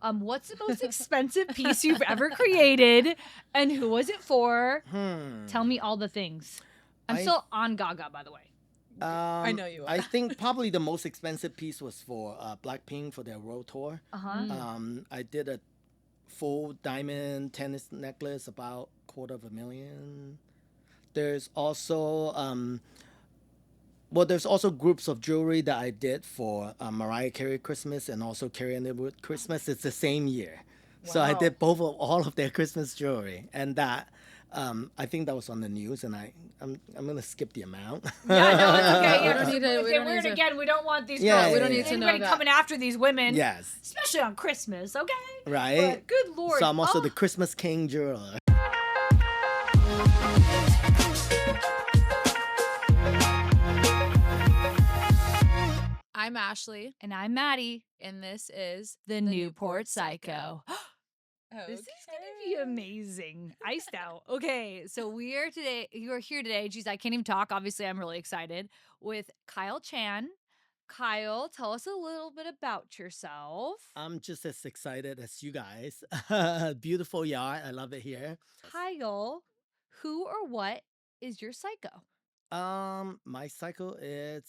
What's the most expensive piece you've ever created, and who was it for? Tell me all the things. I'm I still on Gaga, by the way. I know you are. I think probably the most expensive piece was for Blackpink for their world tour. I did a full diamond tennis necklace, about $250,000. There's also there's also groups of jewelry that I did for Mariah Carey Christmas and also Carrie Underwood Christmas. It's the same year, so I Wow. did both of all of their Christmas jewelry, and that I think that was on the news, and I'm gonna skip the amount. Yeah, no, it's okay. We Yeah, don't 'cause need to- if we they don't weird need to- again, we don't want these Yeah, girls. we don't need to know anybody that. coming after these women. Yes, Especially on Christmas, okay? right. But good Lord. So I'm also Oh. the Christmas King jeweler. I'm Ashley, And I'm Maddie, and this is the Newport Psycho. Oh, This is gonna be amazing. Iced out. Okay, so you are here today. Geez, I can't even talk. Obviously, I'm really excited with Kyle Chan. Kyle, tell us a little bit about yourself. I'm just as excited as you guys. Beautiful yard. I love it here. Kyle, who or what is your psycho? My cycle is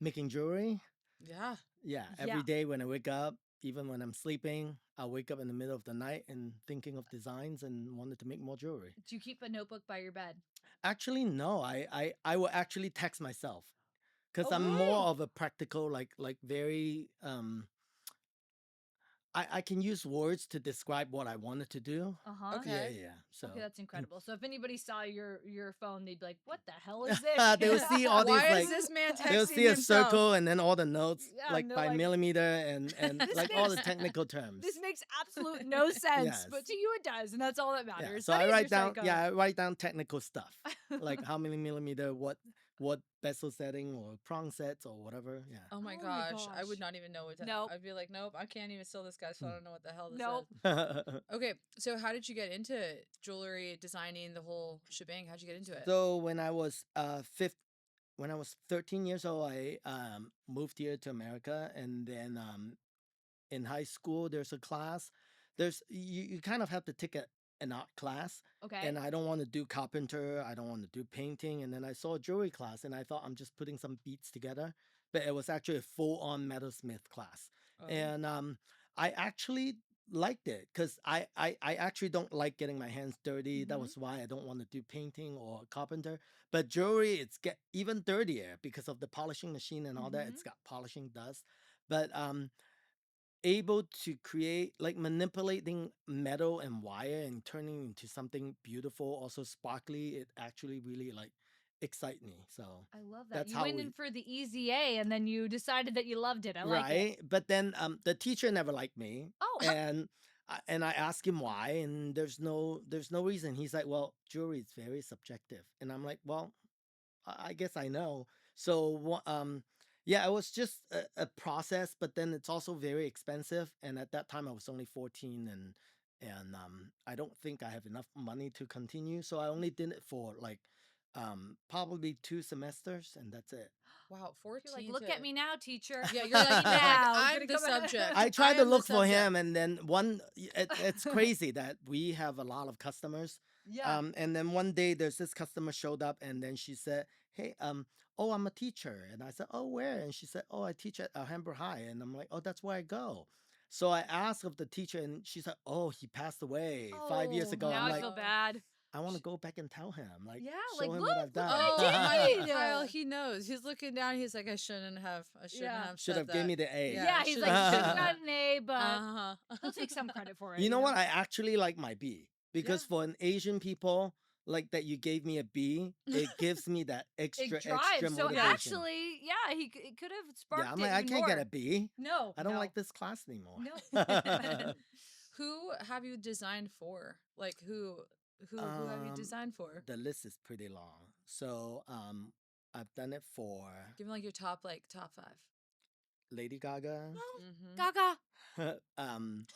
making jewelry. Yeah. Yeah, Yeah. every day when I wake up, even when I'm sleeping, I wake up in the middle of the night and thinking of designs and wanted to make more jewelry. Do you keep a notebook by your bed? Actually, no. I will actually text myself because Oh, I'm really? more of a practical, like very I can use words to describe what I wanted to do. Uh-huh. Okay. Yeah. So Okay, that's incredible. So if anybody saw your phone, they'd be like, "What the hell is this?" they will see all these Why like is this man texting they'll see a himself? circle and then all the notes Yeah, like and they're by like, millimeter and This like all the makes- technical terms. This makes absolute no sense, Yes. but to you it does, and that's all that Yeah, matters. so That I is write your down. psycho. Yeah, I write down technical stuff like how many millimeter, what bezel setting or prong sets or whatever. Yeah. Oh my Oh my gosh. I would gosh. not even know what to. Nope. I'd be like, nope, I can't even steal this guy, so I don't know what the hell this Nope. is. Okay, so how did you get into jewelry designing, the whole shebang? How'd you get into it? So when I was when I was 13 years old, I moved here to America, and then in high school there's a class. You kind of have to take an art class, Okay. and I don't want to do carpenter. I don't want to do painting. And then I saw a jewelry class, and I thought I'm just putting some beads together, but it was actually a full-on metalsmith class. Oh. And I actually liked it because I actually don't like getting my hands dirty. That Mhm. was why I don't want to do painting or carpenter. But jewelry, it's get even dirtier because of the polishing machine and all that. Mhm. It's got polishing dust. But able to create like manipulating metal and wire and turning into something beautiful, also sparkly, it actually really like excite me. So I love that. that's You how went we- in for the easy A, and then you decided that you loved it. I like it. right. But then the teacher never liked me. Oh. And I asked him why, and there's no reason. He's like, well, jewelry is very subjective. And I'm like, well, I guess I know. So yeah, it was just a process, but then it's also very expensive. And at that time I was only 14, and I don't think I have enough money to continue. So I only did it for like probably 2 semesters, and that's it. Wow, 14. You're like, look at me now, teacher. Yeah, you're like, now. I'm the subject. I tried to am the look for subject. him, and then it's crazy that we have a lot of customers. Yeah. And then one day there's this customer showed up, and then she said, hey, oh, I'm a teacher. And I said, oh, where? And she said, oh, I teach at Hamburg High. And I'm like, oh, that's where I go. So I asked of the teacher, and she said, oh, he passed away 5 years Oh, ago. Now I'm I like, feel bad. I want to go back and tell him, like, Yeah, show like, him look what I've done. what Oh, I did. Kyle, he knows. He's looking down. He's like, I shouldn't have. Yeah. Should said have that. gave me the A. Yeah, he's like, should've- should have gotten an A, but Uh-huh. he'll take some credit for it. You know what? I actually like my B because Yeah. for an Asian people, like that you gave me a B, it gives me that extra It drives. So motivation. actually, yeah, it could have sparked yeah, I'm it like, I even can't more. get a B. No, I don't no. like this class anymore. No. Who have you designed for? Like who have you designed for? The list is pretty long. So I've done it for Give me like your top 5. Lady Gaga, Mm-hmm. Gaga.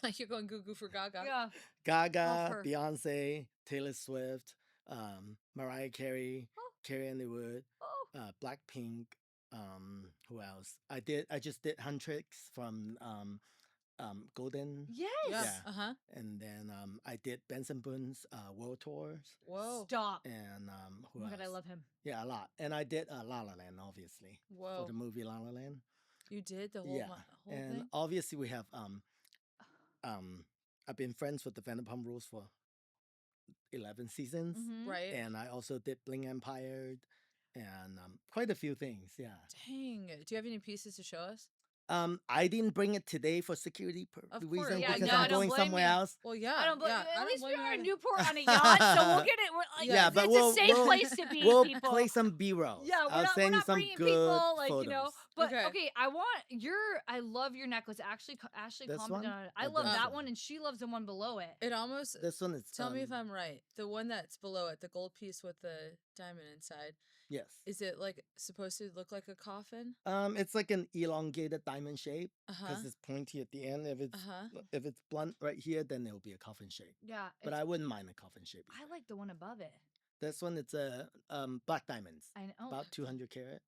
Like you're going goo for Gaga. Yeah. Gaga, her. Beyonce, Taylor Swift, Mariah Carey, Oh. Carrie Underwood, Oh. Blackpink. Who else? I just did Huntrix from golden. Yeah. Yes. Yeah. And then I did Benson Boone's world tours. Whoa. Stop. And Oh who my God, I else? love him. Yeah, a lot. And I did La La Land, obviously, for Whoa. the movie La La Land. You did the whole Yeah, whole and thing? obviously we have I've been friends with the Vanderpump Rules for 11 seasons, Mhm. Right. and I also did Bling Empire, and quite a few things. Yeah. Dang. Do you have any pieces to show us? I didn't bring it today for security Of reasons course. Yeah, because no, I I'm don't going blame somewhere you. else. Well, yeah. I don't believe. yeah. I At don't least we blame are you in either. Newport on a yacht, so we'll get it. We're like, Yeah, it's but a safe place to be, we'll people. play some B-rolls. Yeah, I'll we're send you not some bringing good people like photos. But Okay. okay, I love your necklace. Ashley This commented one? on it. I Or love this that one? one, and she loves the one below it. It almost. This one is Tell me if I'm right. The one that's below it, the gold piece with the diamond inside, yes. is it like supposed to look like a coffin? It's like an elongated diamond shape Uh huh. because it's pointy at the end. Uh-huh. If it's blunt right here, then it'll be a coffin shape. Yeah, But I wouldn't mind a coffin shape. I either. like the one above it. This one, it's a black diamonds, I know. about 200 carats.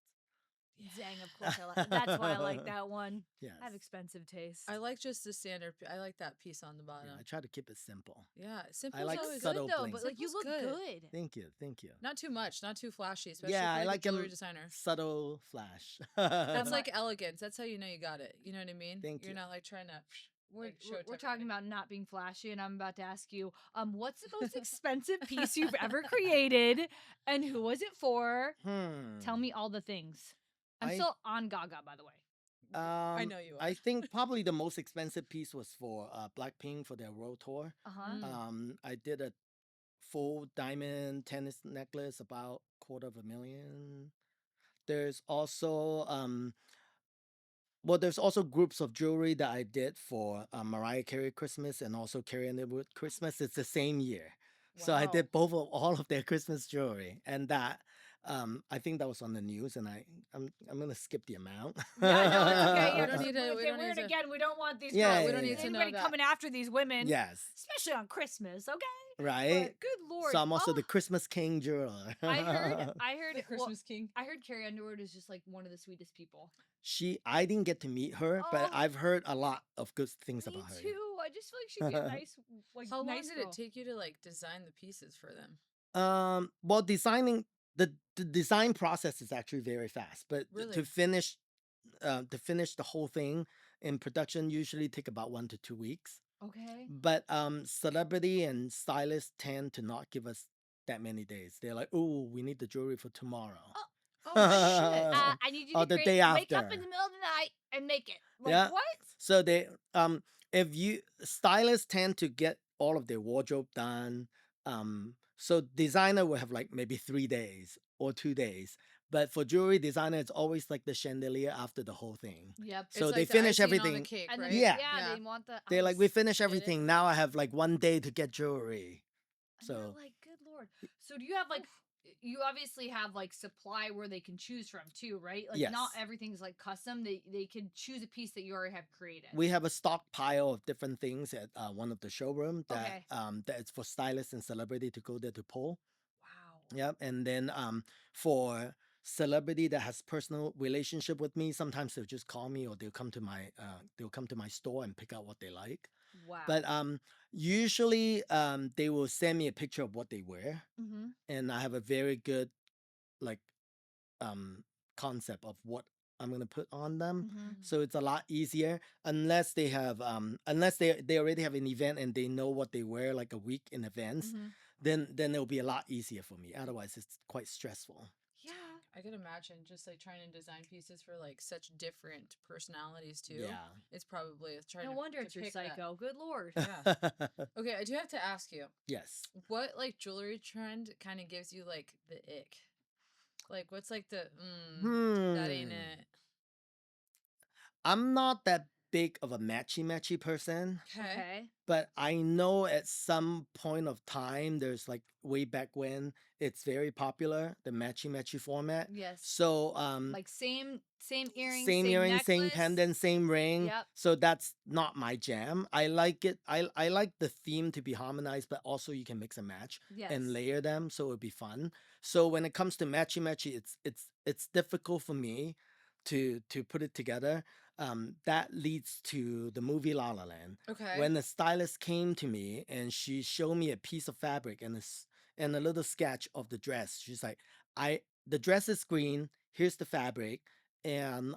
Dang, of course I like. That's why I like that one. Yes. I have expensive taste. I like just the standard. I like that piece on the bottom. Yeah, I try to keep it simple. Yeah, simple. I like Looks subtle good though, bling. but like you look Simple's good. Thank you, thank you. Not too much, not too flashy, especially Yeah, for I like like a jewelry 'em designer. Subtle flash. That's like elegance. That's how you know you got it. You know what I mean? Thank You're you. not like trying to. We're, Like, show it to we're talking everybody. about not being flashy, and I'm about to ask you, what's the most expensive piece you've ever created, and who was it for? Tell me all the things. I'm I- still on Gaga, by the way. I know you are. I think probably the most expensive piece was for Blackpink for their world tour. Uh-huh. I did a full diamond tennis necklace, about $250,000. There's also there's also groups of jewelry that I did for Mariah Carey Christmas and also Carrie Underwood Christmas. It's the same year, so I Wow. did all of their Christmas jewelry, and that I think that was on the news, and I'm gonna skip the amount. Yeah, no, it's okay. We Yeah, don't 'cause need to- if we they don't wear need it to- again, we don't want these Yeah, girls. we don't need to know anybody that. coming after these women. Yes, Especially on Christmas, okay? right. But good lord. So I'm also Oh, the Christmas King jeweler. I heard The Christmas King. I heard Carrie Underwood is just like one of the sweetest people. I didn't get to meet her, but Oh. I've heard a lot of good things Me about her. too. I just feel like she'd be a nice, like, How long nice did girl. it take you to like design the pieces for them? Well, designing the design process is actually very fast, but Really? to finish the whole thing in production usually take about 1 to 2 weeks. Okay. But celebrity and stylists tend to not give us that many days. They're like, "Oh, we need the jewelry for tomorrow." Oh shit! I need you Or to the wake day up after. in the middle of the night and make it. Like, Yeah. what? So they if you stylists tend to get all of their wardrobe done. So designer will have like maybe 3 days or 2 days. But for jewelry designer, it's always like the chandelier after the whole thing. Yep. So It's they like the finish icing on the everything. cake, And then right? Yeah. they want the. They're like, we ice. finish Get it? everything. Now I have like 1 day to get jewelry. And they're So like, good lord. So do you have like? You obviously have like supply where they can choose from too, right? Like not Yes. everything's like custom. They can choose a piece that you already have created. we have a stockpile of different things at one of the showroom that Okay. that is for stylists and celebrity to go there to pull. Wow. Yep. And then for celebrity that has personal relationship with me, sometimes they'll just call me or they'll come to my store and pick out what they like. Wow. But usually they will send me a picture of what they wear, Mm-hmm. and I have a very good like concept of what I'm gonna put on them. Mm-hmm. So it's a lot easier unless they have unless they already have an event and they know what they wear like a week in advance. Mm-hmm. Then it'll be a lot easier for me. Otherwise, it's quite stressful. Yeah. I can imagine just like trying to design pieces for like such different personalities too. Yeah. It's probably trying No to wonder to it's your pick that. psycho. Good lord. Yeah. Okay, I do have to ask you, Yes. what like jewelry trend kind of gives you like the ick? Like what's like the that ain't it. I'm not that big of a matchy person, Okay. but I know at some point of time, there's like way back when it's very popular, the matchy format. Yes. So Like same earrings, same earring, same necklace. pendant, same ring. Yep. So that's not my jam. I like it. I like the theme to be harmonized, but also you can mix and match Yes. and layer them, so it'd be fun. So when it comes to matchy, it's difficult for me to put it together. that leads to the movie La La Land. Okay. When the stylist came to me and she showed me a piece of fabric and a little sketch of the dress, she's like, the dress is green. Here's the fabric, and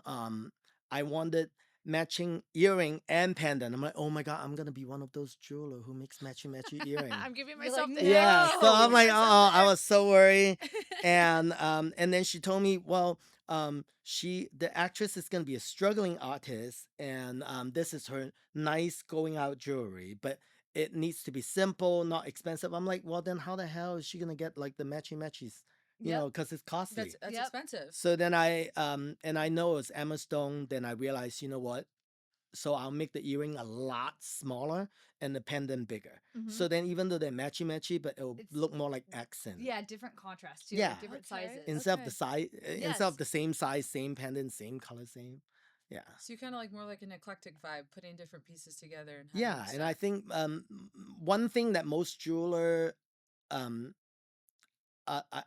I wanted matching earring and pendant. I'm like, oh my god, I'm gonna be one of those jeweler who makes matchy earring. I'm giving You're myself like, the Yeah, ick. so I'm Giving like, myself oh, the I ick. was so worried, and then she told me, well, the actress is gonna be a struggling artist, and this is her nice going out jewelry, but it needs to be simple, not expensive. I'm like, well, then how the hell is she gonna get like the matchies? You Yep. know, because it's costly. That's Yep. expensive. So then and I know it's Emma Stone. Then I realized, you know what? So I'll make the earring a lot smaller and the pendant bigger. Mhm. So then even though they're matchy, but it'll It's- look more like accent. Yeah, different contrast too. Yeah. Like different Okay. sizes. Instead of Okay. the size, instead Yes. of the same size, same pendant, same color, same. Yeah. So you kind of like more like an eclectic vibe, putting different pieces together and having Yeah, and I stuff. think one thing that most jeweler um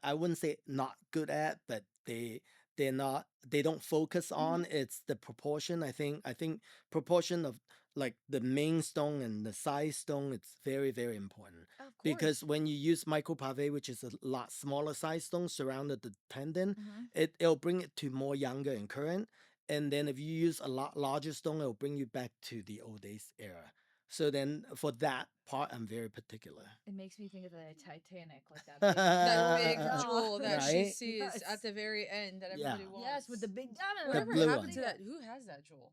I wouldn't say not good at, but they don't focus on it's the proportion. I think proportion of like the main stone and the side stone, it's very, very important. Of course. Because when you use micro pave, which is a lot smaller size stone surrounded the pendant, Mhm. it'll bring it to more younger and current. And then if you use a lot larger stone, it'll bring you back to the old days era. So then for that part, I'm very particular. It makes me think of the Titanic, like that big, That big Yeah. jewel that she Right? sees Yes. at the very end that everybody Yeah. wants. Yes, with the big diamond. Whatever blue happened one. to that? Who has that jewel?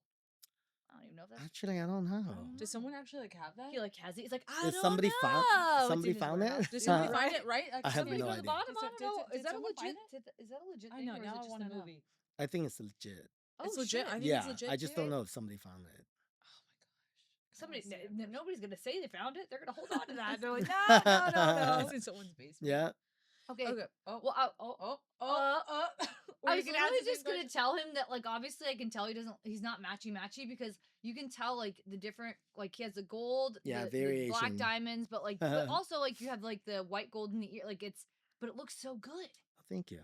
I don't even know if that's. Actually, I don't know. Does someone actually like have that? He like has it. He's like, I Did don't somebody know. found It's somebody in his found warehouse. it? Did somebody Right? find it right? I have Somebody no go to the idea. bottom. I don't know. Did Is that a someone legit? find Is that a legit I thing know, or is now it I just wanna a know. movie? I think it's legit. It's Oh, legit. shit. I think Yeah, it's legit. I just too. don't know if somebody found it. Oh Somebody, my gosh. I wanna see it. nobody's gonna say they found it. They're gonna hold on to that. They're like, no. It's in someone's basement. Yeah. Okay. Okay. Oh. Well, Were I you was gonna ask literally the same just gonna question? tell him that, like, obviously, I can tell he's not matchy because you can tell like the different, like he has the gold, Yeah, the black variation. diamonds, but like, but also like you have like the white gold in the ear, like but it looks so good. Thank you.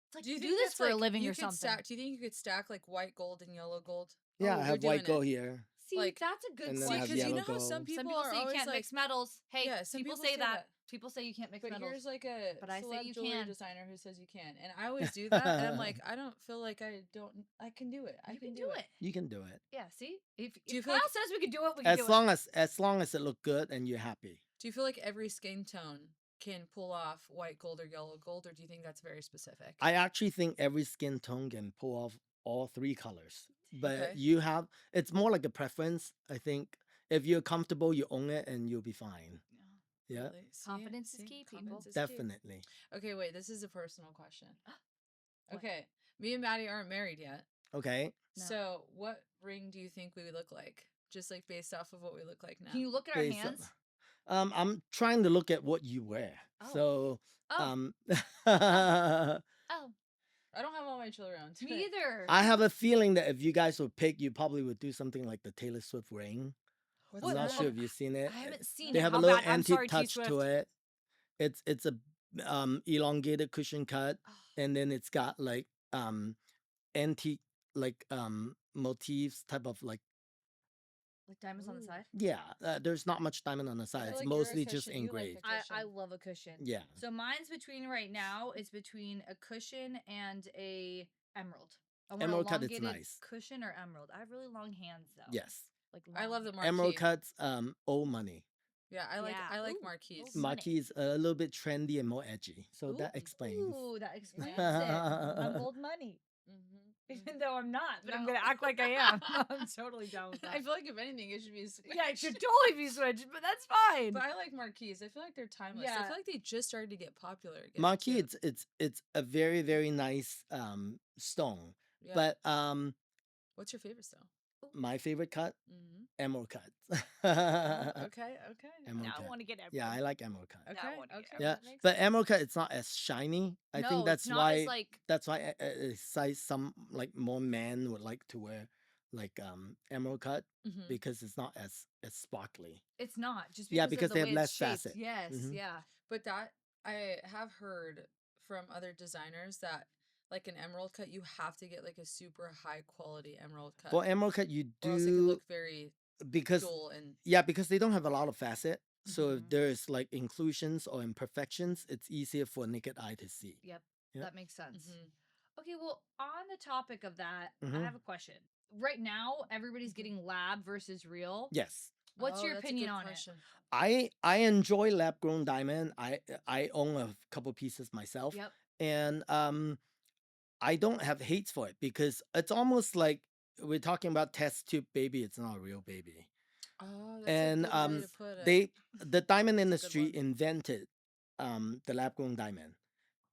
It's like Do you you think do this that's for a like living you or could something. stack? Do you think you could stack like white gold and yellow gold? Yeah, Oh, I we're have doing white gold it. here. See, Like- that's a good And then See, I have because you yellow know how some gold. people, Some people are say you always can't like, mix metals. Hey, Yeah, some people people say say that. that. People say you can't mix but metals. here's like a But I say celeb you jewelry can. designer who says you can, and I always do that, and I'm like, I don't feel like I can do it. I You can do it. You can do it. Yeah, see? If Do you Kyle feel like- says we can do it, we can As do long as it look good and you're happy. Do you feel like every skin tone can pull off white gold or yellow gold, or do you think that's very specific? I actually think every skin tone can pull off all three colors. But Okay. it's more like a preference. I think if you're comfortable, you own it and you'll be fine. Yeah. Yeah, Really? See? Confidence is See? key, people. Confidence is key. definitely. Okay, wait. This is a personal question. What? Okay, me and Maddie aren't married yet. Okay. No. So, what ring do you think we would look like? Just like based off of what we look like now. Can you look at our Based on- hands? I'm trying to look at what you wear. Oh. So, Oh. I Oh, I don't have all my jewelry on today. me either. have a feeling that if you guys would pick, you probably would do something like the Taylor Swift ring. What's I'm not that? sure if you've seen it. I haven't seen They it. have How a little bad? I'm antique sorry, touch T-Swift. to it. It's a elongated cushion cut, and then it's got like antique like motifs type of like Like diamonds on the Ooh. side? yeah. There's not much diamond on the side. It's like you're a mostly just cushion- you like a engraved. I cushion. love a cushion. Yeah. So mine's between right now is between a cushion and a emerald. I want Emerald an cut, it's elongated nice. cushion or emerald. I have really long hands though. Yes. Like I love the long Marquise. Emerald cuts, old money. Yeah, I like Yeah. Ooh, Marquise. those Money. Marquise a little bit trendy and more edgy. So that Ooh, explains. Ooh, that explains it. I'm old money. Mm-hmm. Even though I'm not, but I'm No. gonna act like I am. I'm totally down with that. I feel like if anything, it should be. Yeah, it should totally be switched, but that's fine. But I like Marquise. I feel like they're timeless. I Yeah. feel like they just started to get popular again. Marquise, too. it's a very, very nice stone. Yeah. But What's your favorite stone? my favorite cut, Mm-hmm. emerald cut. Okay. Emerald Now I cut. want to get emerald. Yeah, I like emerald cut. Okay. I wanna get Okay. Yeah, that makes but sense. emerald cut it's not as shiny. I No, think that's it's not why as like some like more men would like to wear like emerald cut Mhm. because it's not as sparkly. it's not just Yeah, because because of they the have way it's less shaped. facet. Yes, Mhm. yeah. But that I have heard from other designers that like an emerald cut, you have to get like a super high quality emerald cut, For emerald cut, you or else it could do look very because dull and. because they don't have a lot of facet. So if Mhm. there's like inclusions or imperfections, it's easier for a naked eye to see. Yep. Yep. That makes sense. Mhm. Okay, well, on the topic of that, I Hmm. have a question. Right now, everybody's Mhm. getting lab versus real. Yes. What's Oh, your that's a opinion good on question. I enjoy lab grown diamond. I own a couple pieces it? myself, Yep. and I don't have hates for it because it's almost like we're talking about test tube baby. It's not a real baby. Oh, that's a And good way to put it. the diamond That's a good industry one. invented the lab grown diamond.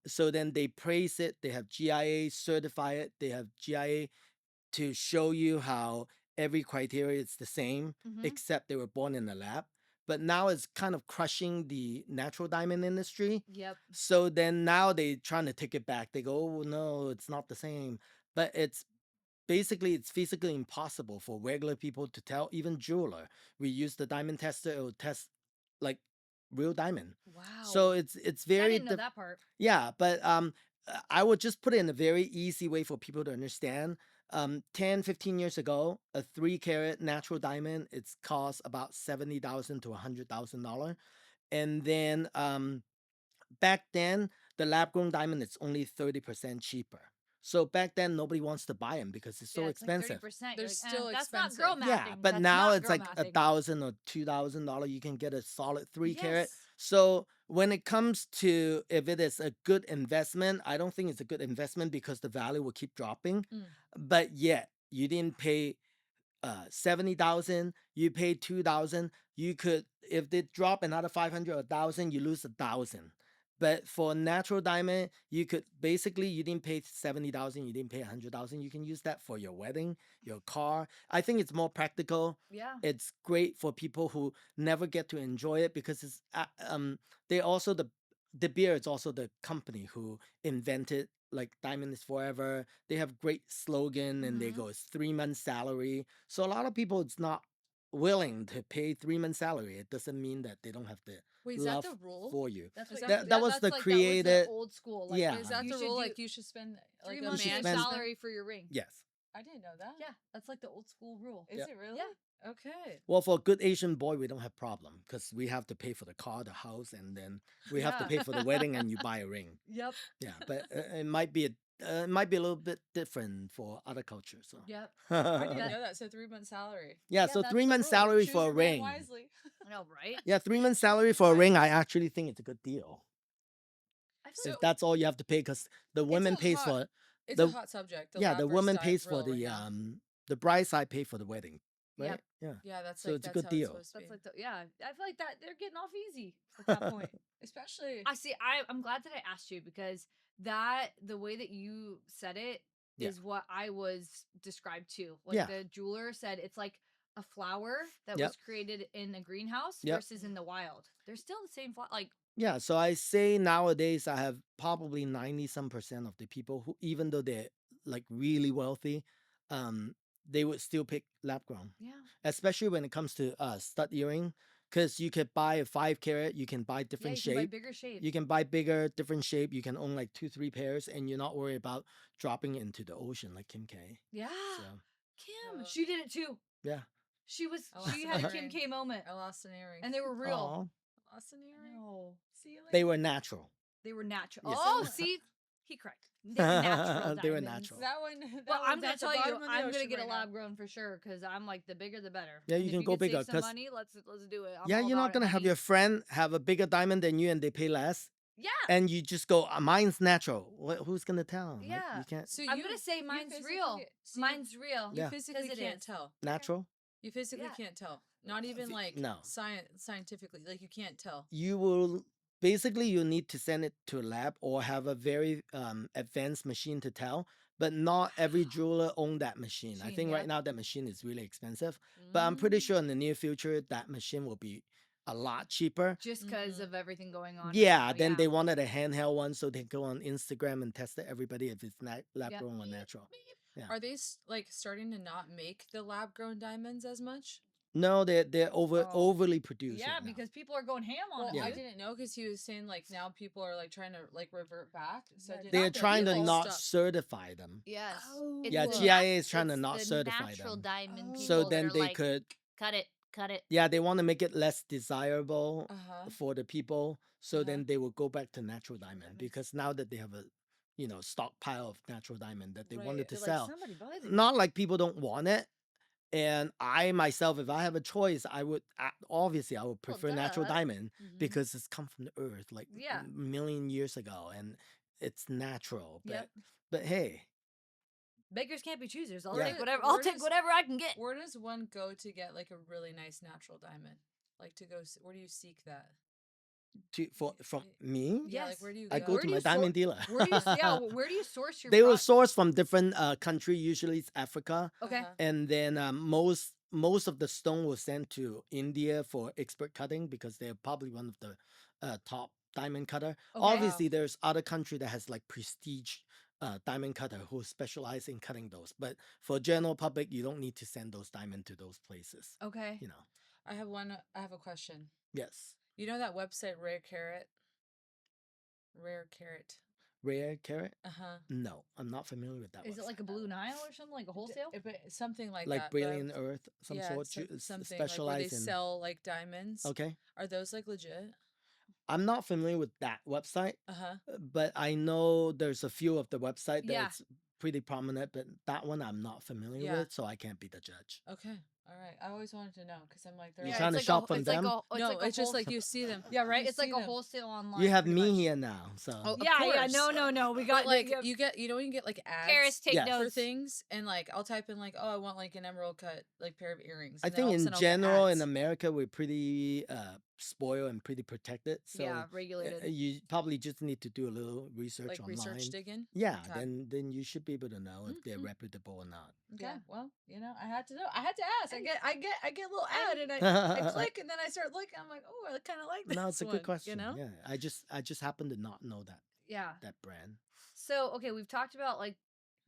So then they praise it. They have GIA certify it. They have GIA to show you how every criteria is the same, Mm-hmm. except they were born in the lab. But now it's kind of crushing the natural diamond industry. Yep. So then now they trying to take it back. They go, oh no, it's not the same. But it's basically it's physically impossible for regular people to tell. Even jeweler, we use the diamond tester, it will test like real diamond. So Wow. it's See, I very didn't know that part. yeah, but I would just put it in a very easy way for people to understand. 10, 15 years ago, a 3 carat natural diamond, it's cost about $70,000 to $100,000. And then back then, the lab grown diamond is only 30% cheaper. So back then, nobody wants to buy them because it's so Yeah, it's like expensive. 30%. They're You're like, still that's not girl expensive. Yeah, mathing. but That's now not it's girl like mathing. $1,000 or $2,000. You can get a solid 3 carat. Yes. So when it comes to if it is a good investment, I don't think it's a good investment because the value will keep dropping. Mm. But yet you didn't pay 70,000, you paid 2,000. You could, if they drop another 500 or 1,000, you lose 1,000. But for a natural diamond, you could basically you didn't pay 70,000, you didn't pay 100,000. You can use that for your wedding, your car. I think it's more practical. Yeah. It's great for people who never get to enjoy it because it's they also the beer is also the company who invented like diamond is forever. They have great slogan and they Mhm. go it's 3 months salary. So a lot of people it's not willing to pay 3 months salary. It doesn't mean that they don't have the Wait, is that love the rule? for you. That's Is what that That was that's the like that was the created. old school. Like Yeah. Is that you the should rule? do Like you should spend like 3 a months should of man spend- should spend? salary for your ring. Yes. I didn't know that. Yeah, that's like the old school rule. Is Yeah. it really? Yeah. Okay. Well, for a good Asian boy, we don't have problem because we have to pay for the car, the house, and then we have to Yeah. pay for the wedding, and you buy a ring. Yep. Yeah, but it might be it might be a little bit different for other cultures. So. Yep. I didn't That- know that. So 3 month salary. Yeah, Yeah, so that's three the months rule. salary Choose for a your man ring. wisely. I know, right? Yeah, 3 months salary for a ring. I actually think it's a good deal. I feel So If that's all you have to pay, because the woman pays for it. It's The a hot subject. The yeah, lab the versus woman pays for real right now. the bride side pay for the wedding, right? Yep. Yeah. Yeah, that's So like it's a that's good how it's deal. supposed to that's be. like the yeah. I feel like that they're getting off easy at that point. Especially I see. I'm glad that I asked you because the way that you said it Yeah. is what I was described to. Like Yeah. the jeweler said, it's like a flower that Yep. was created in a greenhouse Yep. versus in the wild. They're still the same flower. Like Yeah, so I say nowadays I have probably 90 some percent of the people who, even though they're like really wealthy, they would still pick lab grown, yeah, especially when it comes to stud earring, because you could buy a 5 carat, you can buy yeah. different You can buy shape, bigger shapes. you can buy bigger, different shape, you can own like 2, 3 pairs, and you're not worried about dropping into the ocean like Kim K. Yeah, So Kim. She did it too. yeah. She was. I lost She an had a earring. Kim K moment, I lost an earring. and they were real. Aw, I lost an earring. No, See you later. they were natural. they were natural. Yes. Oh, see, he corrected. They were natural. They were diamonds. natural. That one. That Well, I'm one's gonna at the tell you, bottom of the I'm gonna ocean get a right lab now. grown for sure because I'm like the bigger the better. Yeah, And you if can you go could bigger, save some 'cause- money. Let's do it. I'm Yeah, all you're not about it, gonna have honey. your friend have a bigger diamond than you and they pay less, Yeah, and you just go, mine's natural. Who's gonna tell? Like, yeah. you can't So I'm you, gonna say you mine's physically- real. so Mine's real. You Yeah. physically 'Cause it can't is. tell. natural. You physically Yeah. can't tell. Not even like no. scientifically. Like you can't tell. You will basically you need to send it to a lab or have a very advanced machine to tell. But not every jeweler own that machine. I Machine, think yep. right now that machine is really expensive. But I'm pretty sure in the near future that machine will be a lot cheaper. Just because of everything going on. right Yeah, now, then they wanted a handheld one so they go on Instagram and test it everybody if it's lab Yep. grown or natural. Yeah. Are they like starting to not make the lab grown diamonds as much? No, they're Oh. overly producing. Yeah, now. because people are going ham on Well, it. Yeah. I didn't know because he was saying like now people are like trying to like revert back. So I Yeah, didn't. they're not the trying to people. not Stuck. certify them. Yes. Oh. It's Yeah, the GIA is trying to it's not the certify natural them. diamond Oh. people So that then are they like, could, cut it. yeah, they want to make it less desirable Uh-huh. for the people. So Uh-huh. then they will go back to natural diamond diamonds. because now that they have a, stockpile of natural diamond that they wanted Right. to They're like, sell. somebody buy these. Not like people don't want it. And I myself, if I have a choice, I would obviously I would prefer natural duh. diamond Mhm. because it's come from the earth like Yeah. a million years ago and it's natural. Yep. But hey, Beggars can't be choosers. I'll Yeah. take whatever. Where I'll take does- whatever I can get. Where does one go to get like a really nice natural diamond? Like to go, where do you seek that? from me, Yeah, like Yes. where do you I go? go Where to do my you diamond dealer. Where do you? Yeah. Where do you source your? They will pro- source from different country. Usually it's Africa, Okay. Uh-huh. and then most of the stone will send to India for expert cutting because they're probably one of the top diamond cutter. Okay. Obviously, there's other country that has like prestige diamond cutter who specialize in cutting those. But for general public, you don't need to send those diamond to those places. Okay. You know. I have a question. Yes. You know that website Rare Carrot? Rare Carrot. Rare carat? Uh-huh. No, I'm not familiar with that. Is it website. like a Blue Nile or something like a wholesale? Something like Like that. but I- Brilliant Earth, some yeah, sort, something like where they specialize in. sell like diamonds. Okay. Are those like legit? I'm not familiar with that website, Uh-huh. but I know there's a few of the website Yeah. that's pretty prominent, but that one I'm not familiar Yeah. with, so I can't be the judge. Okay. All right. I always wanted to know because I'm like, they're You all- trying to like shop a, from it's them? Like a, no, like a it's just whole- like you see them. Yeah, right. You It's like see a them. wholesale online. You have pretty me much. here now, so Oh, of Yeah. course. No. We got But like yeah. you get, when you get like ads Paris, take Yes. for notes. things, and like I'll type in like, oh, I want like an emerald cut like pair of earrings. I and then think all of a in sudden I'll get general in ads. America we're pretty spoiled and pretty protected. So Yeah, regulated. you probably just need to do a little research like online. research digging. Yeah, Okay. then you should be able to know if they're Mhm. reputable or not. Okay. Yeah. Well, I had to know. I had to ask. I get a little ad, and I click, and then I start looking. I'm like, oh, I kind of like this. No, it's a good one, question. You know. Yeah, I just happen to not know Yeah. that brand. So, okay, we've talked about like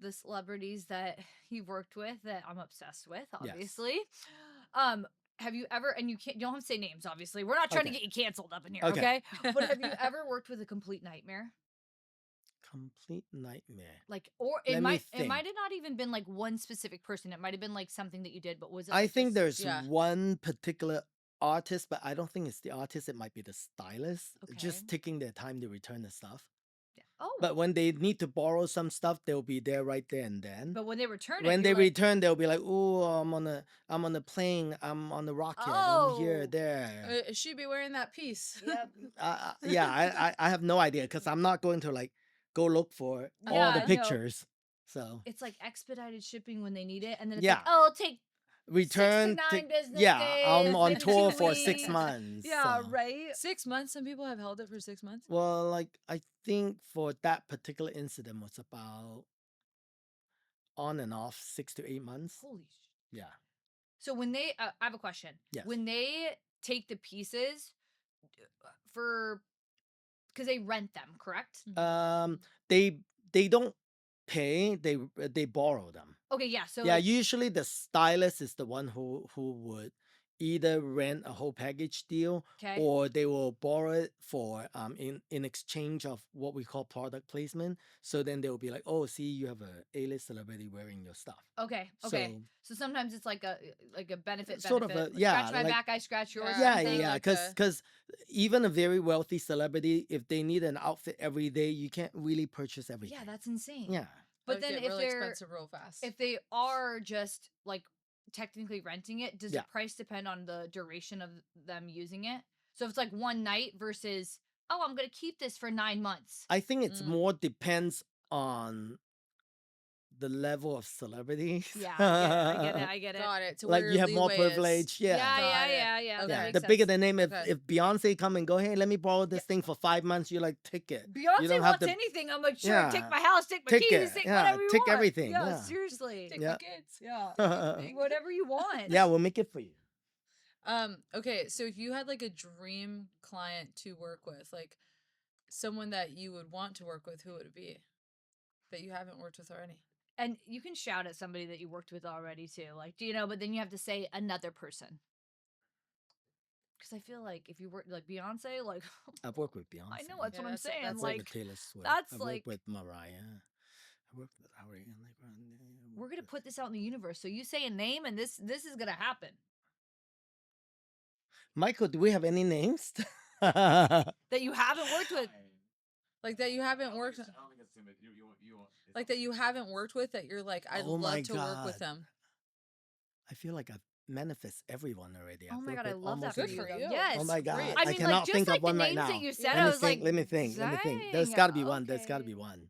the celebrities that you've worked with that I'm obsessed with, Yes. obviously. Have you ever, and you don't have to say names, obviously. We're not trying to Okay. get you canceled up in here, Okay. okay? But have you ever worked with a complete nightmare? Complete nightmare. Like, or Let it me might think. have not even been like one specific person. It might have been like something that you did, but was it? I like, think this- there's Yeah. one particular artist, but I don't think it's the artist. It might be the stylist, Okay. just taking their time to return the stuff. Yeah. Oh, But when they need to borrow some stuff, they'll be there right there and then. but when they return it, When they you're like, return, they'll be like, "Oh, I'm on a plane. I'm on the rocket. I'm here, Oh. there." She be wearing that piece. Yep. Yeah, I have no idea because I'm not going to like go look for all Yeah, the no. pictures. So It's like expedited shipping when they need it, and then it's Yeah. like, oh, it'll take return. 9 business Yeah, I'm days, on maybe tour 2 for 6 weeks. months. Yeah, so. right. 6 months. Some people have held it for 6 months. Well, like I think for that particular incident was about on and off 6 to 8 months. Holy sh! Yeah. So when they, I have a question. Yes. When they take the pieces because they rent them, correct? They don't pay. They borrow them. Okay, yeah. So Yeah, like, usually the stylist is the one who would either rent a whole package deal okay, or they will borrow it for in exchange of what we call product placement. So then they'll be like, oh, see, you have a A-list celebrity wearing your stuff. okay. So sometimes it's like a benefit, Sort of benefit. a- yeah, Scratch my like- back, I scratch yours. Yeah, Yeah, kind of thing. yeah, like because even a very wealthy celebrity, if they need an outfit every day, you can't really purchase everything. Yeah, that's insane. Yeah. But That would then get if really they're expensive real fast. if they are just like technically renting it, does Yeah. the price depend on the duration of them using it? So if it's like one night versus, oh, I'm gonna keep this for 9 months. I think it's Mm. more depends on the level of celebrity. Yeah, I get it. Got it. To Like where you your have more leeway is. privilege. Yeah. Yeah, Got it. yeah. Okay. That Yeah, makes the sense. bigger the name. Okay. If Beyonce come and go, hey, let me borrow this thing for 5 months, you're like, take it. Beyonce you don't have wants to- anything. I'm like, sure, Yeah. take my house, take my Take keys, it. take Yeah, whatever you take want. everything. Yeah, Yeah. seriously. Take Yeah. my kids. Yeah. Yeah, Whatever you want. we'll make it for you. Okay, so if you had like a dream client to work with, like someone that you would want to work with, who would it be? That you haven't worked with already? And you can shout at somebody that you worked with already too. Like, do you know, but then you have to say another person. Because I feel like if you work like Beyonce, like I've worked with Beyonce. I know that's Yeah, what I'm that's saying. I've worked Like with Taylor Swift. that's I've like worked with Mariah. I worked with Ariana Grande. I we're worked gonna with put this out in the universe. So you say a name, and this is gonna happen Michael. Do we have any names? that you haven't worked with. like that you haven't worked. Like that you haven't worked with that you're like I'd Oh my love to work with God. them. I feel like I've manifest everyone already. Oh I've my worked God, I with love that almost for Good you. for Though. you. Yes. Oh my God. Great. I I mean, cannot like just think like of the one right names that now. you said, Yeah. I was like, Let me think. There's dang, got to be one. There's got to be okay. one.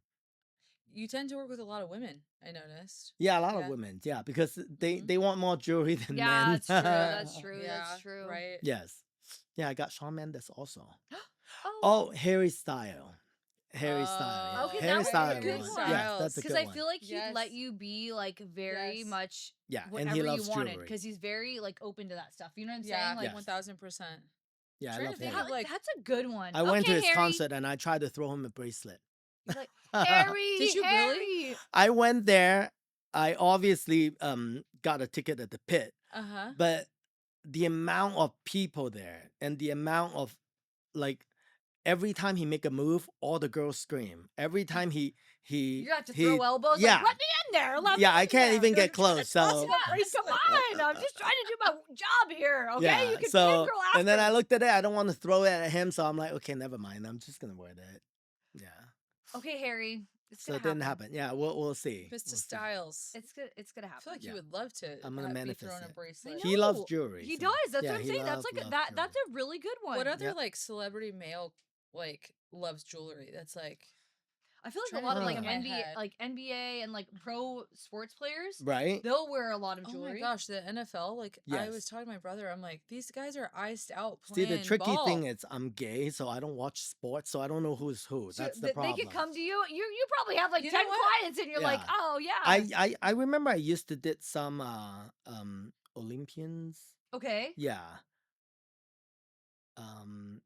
You tend to work with a lot of women, I noticed. Yeah, a lot of Yeah. women. Yeah, because Mhm. they want more jewelry than Yeah, men. that's true. That's true. Yeah, That's true. right. Yes. Yeah, I got Shawn Mendes also. Oh, Oh, Harry Style. Harry Style. Yeah, okay, that Harry would be Style. a I good Harry want. one. Yes, that's a Styles. Because good I one. feel like he'd let Yes. you be like very Yes. much Yeah, and whatever he you loves wanted. jewelry. Because he's very like open to that stuff. You know what I'm Yeah, saying? Like Yes. 1000%. Yeah, I Trying love to think Harry. of like that's a good one. I went to Okay, his Harry. concert and I tried to throw him a bracelet. You're like Harry. Did you really? Harry. I went there. I obviously got a ticket at the pit, uh-huh. but the amount of people there and the amount of like every time he make a move, all the girls scream. Every time he You got to throw elbows. yeah. Like, let me in there. Let Yeah, me I in can't there. even get You're trying to close. toss So him a Yeah, bracelet. come on. I'm just trying to do my job here. Okay, yeah, you can so fangirl after. and then I looked at it. I don't want to throw it at him, so I'm like, okay, never mind. I'm just gonna wear that. Yeah. Okay, Harry. It's So gonna it didn't happen. Yeah, we'll see. Mr. We'll see. Styles. It's gonna I happen. feel like Yeah. you would love to I'm gonna be manifest thrown a it. bracelet. He loves No, jewelry. He so- does. That's yeah, what I'm he saying. That's loves like that's jewelry. a really good one. What other Yep. like celebrity male like loves jewelry? That's like I feel like trying a to lot of think like in my NBA, head. like NBA and like pro sports players, Right? they'll wear a lot of Oh jewelry. my gosh, the NFL, like I was Yes. talking to my brother, I'm like, these guys are iced out See, playing the tricky ball. thing is I'm gay, so I don't watch sports, so I don't know who's who. So That's the they problem. could come to you. You probably have like You know 10 what? clients, and you're like, Yeah. oh yeah. I remember I used to did some Olympians. Okay. Yeah. Um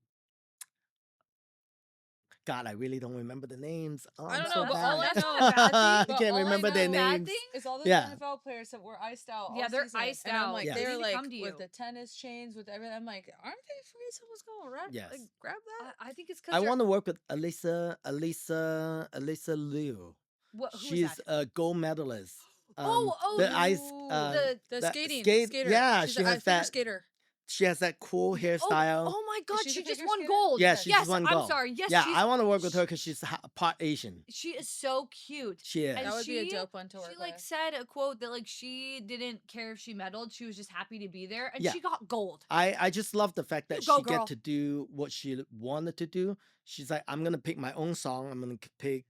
God, I really don't remember the names. Oh, I I'm don't so know, but bad. all I That's know, not a bad thing. I but can't all I remember their know- Bad names. thing? it's all those Yeah. NFL players that were iced out. Yeah, all they're season. iced and I'm out. like, Yes. They they're need to like come to you. with the tennis chains, with everything. I'm like, aren't they afraid someone's gonna Yes. like grab that? I think it's I because want to work with Elisa Liu. who's She's that? a gold medalist. The Skater. Yeah, She's she a has figure that. skater. She has that cool hairstyle. Oh my God, she she the just figure won skater? gold. Yeah, she yes, just won I'm gold. sorry. Yes, yeah, she's, I want to work with her because she's part Asian. she is so cute. She is. And That would be a she- dope one to work She like with. said a quote that like she didn't care if she medaled. She was just happy to be there, and Yeah. she got gold. I just love the fact that You go, she girl. get to do what she wanted to do. She's like, I'm gonna pick my own song. I'm gonna pick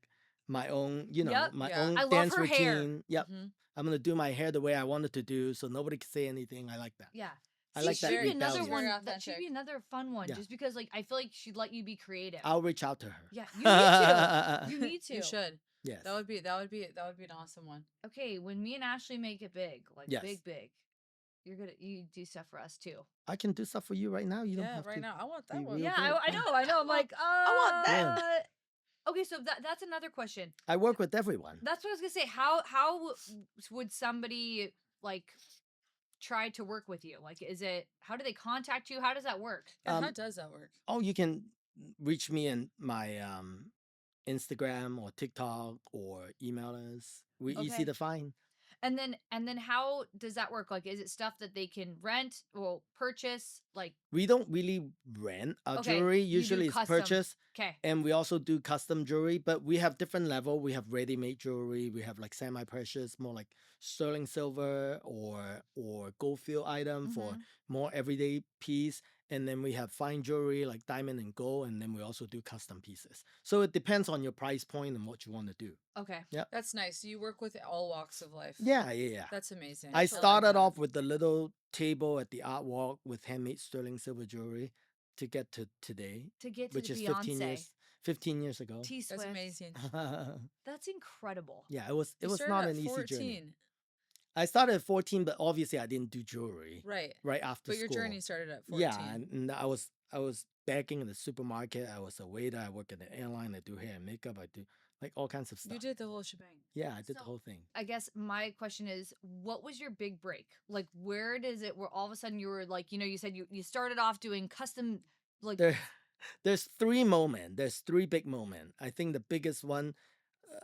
my own, Yep. my Yeah. own I love dance her hair. routine. Yep. Mhm. I'm gonna do my hair the way I wanted to do, so nobody can say anything. I like that. Yeah. I See, like that should be rebellion. another one. Very That should be authentic. another fun one, Yeah. just because like I feel like she'd let you be creative. I'll reach out to her. Yeah, you need to. You need to. You should. Yes. That would be an awesome one. Okay, when me and Ashley make it big, like Yes. big, you do stuff for us too. I can do stuff for you right now. You don't Yeah, have right to. now. I want be that one. real Yeah, good. I know. I'm like, want that. Okay, so that's another question. I work with everyone. That's what I was gonna say. How would somebody like try to work with you? Like, is it how do they contact you? How does that work? Yeah, how Um, does that work? Oh, you can reach me in my Instagram or TikTok or email us. We're Okay. easy to find. And then how does that work? Like, is it stuff that they can rent or purchase? Like, We don't really rent our Okay, jewelry. you do Usually it's custom. purchased. okay, And we also do custom jewelry, but we have different level. We have ready-made jewelry. We have like semi-precious, more like sterling silver or gold field item for Mhm. more everyday piece. And then we have fine jewelry like diamond and gold. And then we also do custom pieces. So it depends on your price point and what you want to do. okay. That's nice. You work with all walks of life. Yeah. That's amazing. I feel like started that. off with the little table at the art walk with handmade sterling silver jewelry to get to today, To get to which the is Beyonce, 15 years ago. T That's Swift. amazing. That's incredible. Yeah, it was You was started not at an easy 14. journey. I started at 14, but obviously I didn't do jewelry Right. right after But your school. journey started at 14. Yeah, and I was begging in the supermarket. I was a waiter. I work at the airline. I do hair and makeup. I do like all kinds of stuff. You did the whole shebang. Yeah, I did the So, whole thing. I guess my question is, what was your big break? Like, where does it, where all of a sudden you were like, you said you started off doing custom, like, There, there's three moments. There's three big moments. I think the biggest one,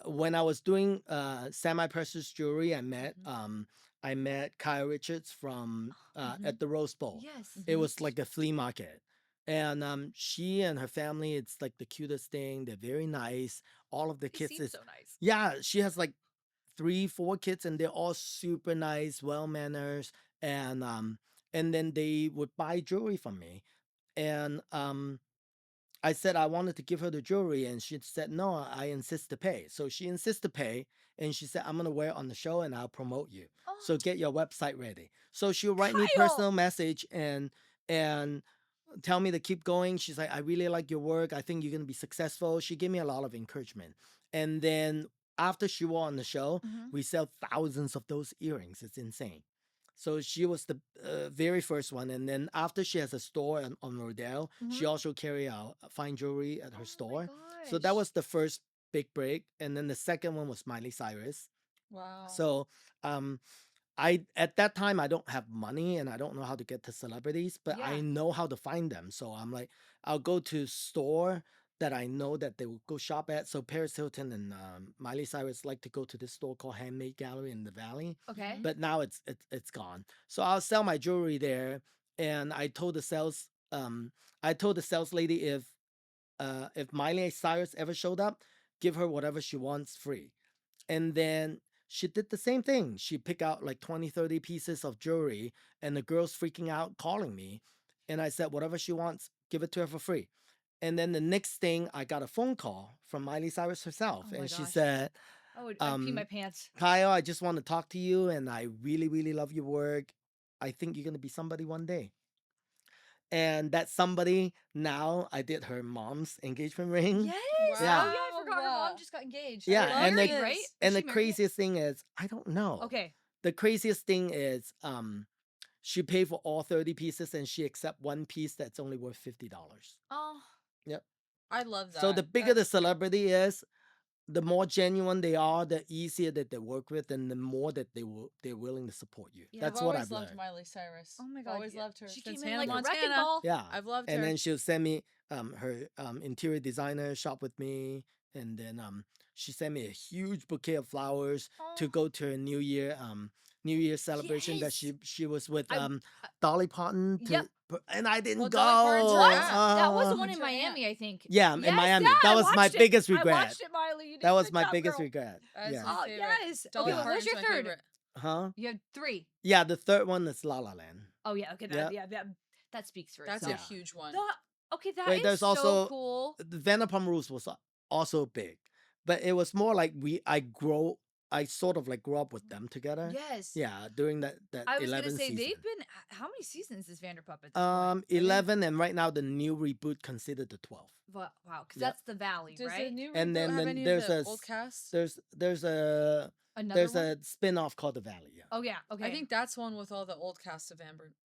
when I was doing semi-precious jewelry, I met Kyle Richards from at the Rose Bowl. yes. It was like a flea market. And she and her family, it's like the cutest thing. They're very nice. All of the He kids seems is so nice. yeah, she has like 3, 4 kids, and they're all super nice, well manners, and then they would buy jewelry from me. And I said I wanted to give her the jewelry, and she said, no, I insist to pay. So she insists to pay, and she said, I'm going to wear it on the show and I'll promote you. Oh, So get your website ready. So she'll write me Kyle! personal message and tell me to keep going. She's like, I really like your work. I think you're going to be successful. She gave me a lot of encouragement. And then after she wore on the show, Mhm. we sell thousands of those earrings. It's insane. So she was the very first one, and then after she has a store on Rodale, she Mhm. also carry out fine jewelry at Oh her my store. So that gosh. was the first big break, and then the second one was Miley Cyrus. Wow. So I at that time I don't have money and I don't know how to get to celebrities, but I Yeah. know how to find them. So I'm like, I'll go to store that I know that they will go shop at. So Paris Hilton and Miley Cyrus like to go to this store called Handmade Gallery in the Valley, Okay. but now it's gone. So I'll sell my jewelry there, and I told the sales lady if Miley Cyrus ever showed up, give her whatever she wants free. And then she did the same thing. She picked out like 20, 30 pieces of jewelry, and the girl's freaking out calling me. And I said, whatever she wants, give it to her for free. And then the next thing, I got a phone call from Miley Cyrus herself. Oh my And she gosh. said, I'd pee my pants. Kyle, I just want to talk to you, and I really, really love your work. I think you're going to be somebody one day. And that somebody, now I did her mom's engagement ring. Yes. Yeah. Oh yeah, I forgot her Wow. mom just got engaged. Yeah, They're and married, the- right? And Is the she married yet? craziest thing is, I don't know. Okay. The craziest thing is, she paid for all 30 pieces and she accept one piece that's only worth $50. Oh. Yep. I love that. So the bigger the That's- celebrity is, the more genuine they are, the easier that they work with, and the more that they're willing to support you. Yeah. That's I've what always I've loved learned. Miley Cyrus. Oh my I've god. always yeah. loved her. She Since came in Hannah like a wrecking Montana. ball. Yeah. I've loved And her. then she'll send me her interior designer shop with me, and then she sent me a huge bouquet of flowers to Oh. go to her New Year celebration that Yes. she was with I- Dolly Parton to, Yep. and I didn't Well, go. Dolly Parton's her What? aunt. That was the Uh, one in That's her aunt. Miami, I think. Yeah, in Yes, Miami. yeah, That I was my watched it. biggest I regret. watched it, Miley. You did That a was good my job, biggest girl. regret. That's Yeah. my Oh favorite. yes. Dolly Okay, Yeah. what's your Parton's my third? favorite. Huh? You have 3. Yeah, the third one is La La Land. Oh yeah. Okay. Yeah. That speaks for That's itself. a huge one. Okay, that Wait, is there's so also cool. the Vanderpump Rules was also big, but it was more like I sort of like grew up with them together. Yes. Yeah, during that I was gonna 11 say season. they've been. How many seasons is Vanderpump at this point? 11, and right now the new reboot considered the 12th. Wow, because Yep. that's the Valley, Does right? the new And reboot then have any there's of the old cast? There's Another one. a spin-off called The Valley. Yeah. Oh yeah. Okay. I think that's one with all the old cast of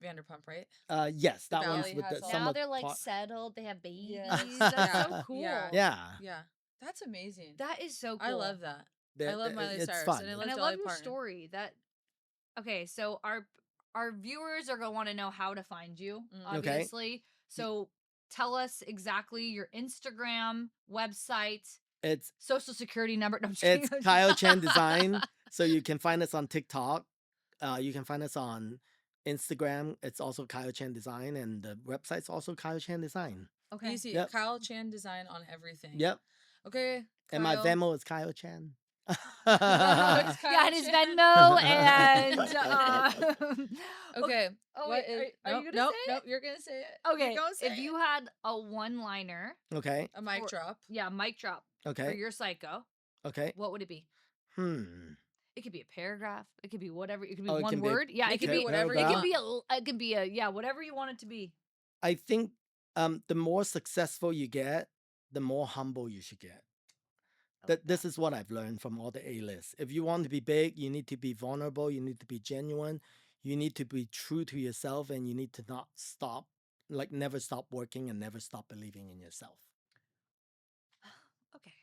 Vanderpump, right? Yes, The that one's Valley with has the all- some now of they're like part- settled. They have babies. Yes. That's Yeah. so cool. Yeah. Yeah. Yeah. That's amazing. That is so cool. I love that. That- I love that- Miley it's Cyrus, fun. and I And love I Dolly love your Parton. story. Okay, so our viewers are gonna want to know how to find you, Mm. Okay. obviously. So tell us exactly your Instagram, website, It's social security number. No, I'm just it's kidding. Kyle Chan Design. So you can find us on TikTok. You can find us on Instagram. It's also Kyle Chan Design, and the website's also Kyle Chan Design. Okay. Easy. Yep. Kyle Chan Design on everything. Yep. Okay. And my Kyle. Venmo is Kyle Chan. It's Kyle Yeah, and his Chan. Venmo and Okay. Oh, what wait, is- are you nope, gonna nope, say nope, it? you're gonna say it. Okay, You're gonna say if you it. had a one-liner, Okay. A mic or- drop. yeah, mic drop for Okay. your psycho, Okay. what would it be? It could be a paragraph. It could be whatever. It could be Oh, it one can be a- word. Yeah, it it could can be be whatever you It paragraph. could be a. It could be a. Yeah, whatever you want it to be. I think the more successful you get, the more humble you should get. This is what I've learned from all the A-lists. If you want to be big, you need to be vulnerable. You need to be genuine. You need to be true to yourself, and you need to not stop, like never stop working and never stop believing in yourself. Okay.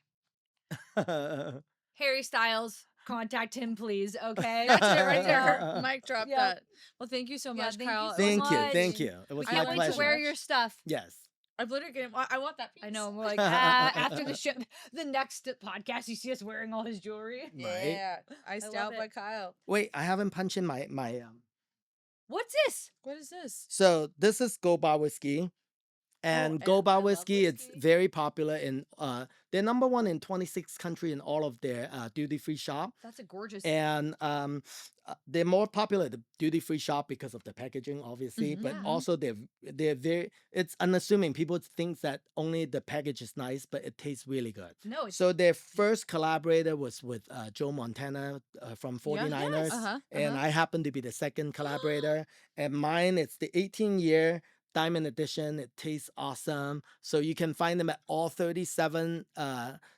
Harry Styles, contact him, please. Okay. That's it right there. Mic drop Yeah. that. Well, thank you so Yeah, much, thank you Kyle. so It was Thank you, much. thank amazing. you. It was We my can't wait to pleasure. wear your stuff. Yes. I'm literally getting. I want that piece. I know. And we're like, after the show, the next podcast, you see us wearing all his jewelry. Right. Yeah, iced love out by it. Kyle. Wait, I haven't punched in my What's this? What is this? So this is Gold Bar whiskey. And and Gold I Bar love whiskey, it's whiskey. very popular in they're number one in 26 countries in all of their duty-free shop. That's a gorgeous. And they're more popular at the duty-free shop because of the packaging, obviously, but Yeah. also they're very, it's unassuming. People think that only the package is nice, but it tastes really good. No, it's So their first collaborator was with Joe Montana from 49ers. Uh-huh, And uh-huh. I happen to be the second collaborator. And mine, it's the 18-year Diamond Edition. It tastes awesome. So you can find them at all 37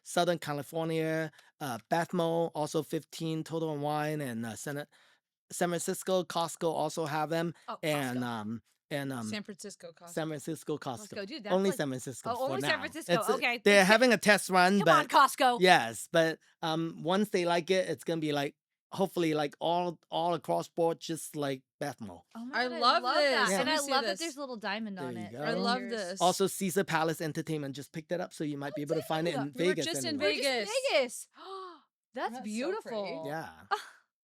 Southern California, Bethmo, also 15 Total and Wine, and San Francisco, Costco also have them. oh, And Costco. San Francisco Costco. San Francisco, Costco. Costco, dude, that's Only like- San Francisco. Oh, only for San now. Francisco. It's, Okay, They're thanks, having a test run, Come but on, Costco. yes, but once they like it, it's gonna be like hopefully like all across board, just like Bethmo. Oh my I God, love that. this. Yeah. And Let I me see love that this. there's a little diamond on There you it. go. I love Cheers. this. Also, Caesar Palace Entertainment just picked it up, so you might be able to find it dang. in We were Vegas. just in anyway. We're just in Vegas. Vegas. That's That's so beautiful. pretty. Yeah,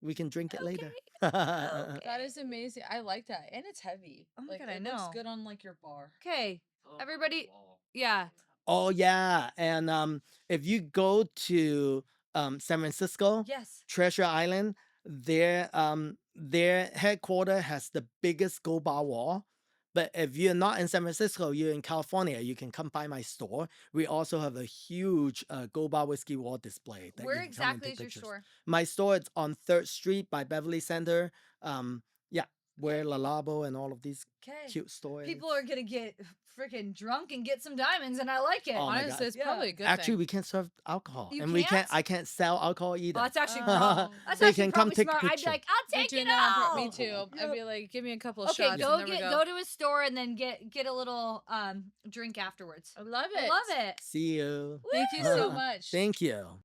we can drink it later. That is amazing. I like that, and it's heavy. Oh my like God, I it looks know. good on like your bar. Okay, everybody. Yeah. Oh yeah, and if you go to San Francisco, Yes. Treasure Island, their headquarters has the biggest gold bar wall. But if you're not in San Francisco, you're in California, you can come by my store. We also have a huge gold bar whiskey wall display. That Where you can come and exactly take is your pictures. store? My store is on 3rd Street by Beverly Center. Yeah, where La Labo and all of these Okay. cute stores. People are gonna get freaking drunk and get some diamonds, and I like it. Oh my Honestly, God. it's Yeah. probably a good Actually, thing. we can't serve alcohol, You and can't? I can't sell alcohol either. Well, that's actually Oh. that's They actually can come probably take a smart. I'd be picture. like, I'll Me take too it now. all. Me too. I'd be like, give me a couple of Okay, shots. go and there we go to a store and then get a little drink afterwards. I love it. I love it. See you. Thank you so much. Thank you.